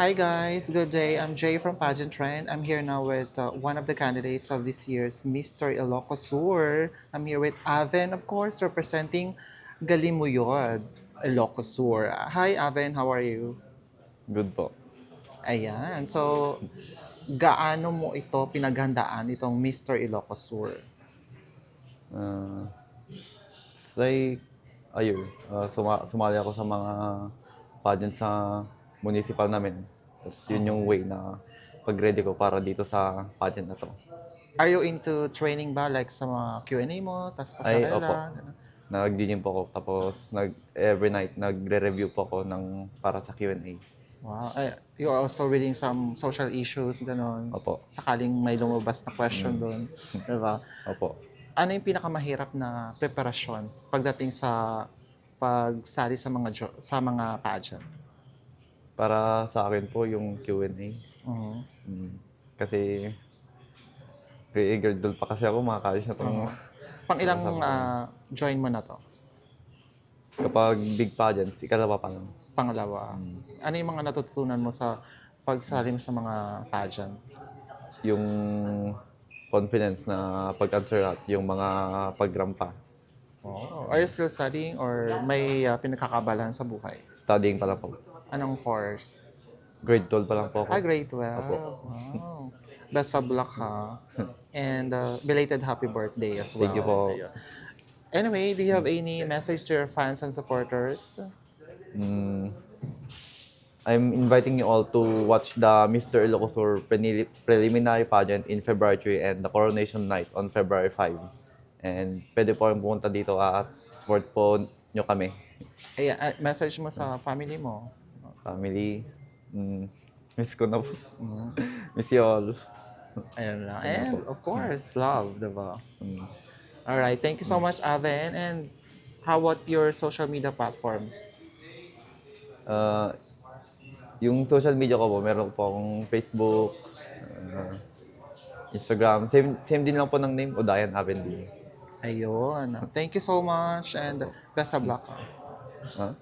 Hi guys, good day. I'm Jay from Pageant Trend. I'm here now with one of the candidates of this year's Mr. Ilocos Sur. I'm here with Aven, of course, representing Galimuyod, Ilocos Sur. Hi Aven, how are you? Good po. Ayan, so gaano mo ito pinaghandaan, itong Mr. Ilocos Sur? Ah, say, ayun, sumali ako sa mga pageant sa municipal namin. Tapos yun yung way na pag-ready ko para dito sa pageant na to. Are you into training ba? Like sa mga Q&A mo, tas Ay, opo. pasarela? Ganun? Nag-gym po ako. Tapos every night nagre-review po ako para sa Q&A. Wow. You're also reading some social issues, gano'n. Opo. Sakaling may lumabas na question doon. Diba? Opo. Ano yung pinakamahirap na preparasyon pagdating sa pagsali sa mga pageant? Para sa akin po yung Q&A. Mhm. Kasi pre-eager doon pa kasi ako makakalis na itong Pang ilang kasama ko. join mo na to? Kapag big pageants, ikalawa pa lang. Pangalawa. Ano yung mga natutunan mo sa pagsali mo sa mga pageant? Yung confidence na pag-answer at yung mga pagrampa. Oh, are you still studying or may pinagkakabalan sa buhay? Studying pa lang po. Anong course? Grade 12 pa lang po ako. Grade Opo. 12. Wow. Best of luck, ha? And belated happy birthday as well. Thank you po. Ayun. Anyway, do you have any message to your fans and supporters? Mm, I'm inviting you all to watch the Mr. Ilocosur preliminary pageant in February 3 and the coronation night on February 5. And pwede po kayong pumunta dito at support po nyo kami. Ayan, message mo sa family mo. Family, miss ko na po. Miss you all. Ayan lang. And of course, love, diba? Alright, thank you so much, Aven. And how about your social media platforms? Uh, yung social media ko po, meron po akong Facebook, Instagram. Same din lang po ng name, Udayan Avendi. Ayun. Thank you so much and best of luck. Ha?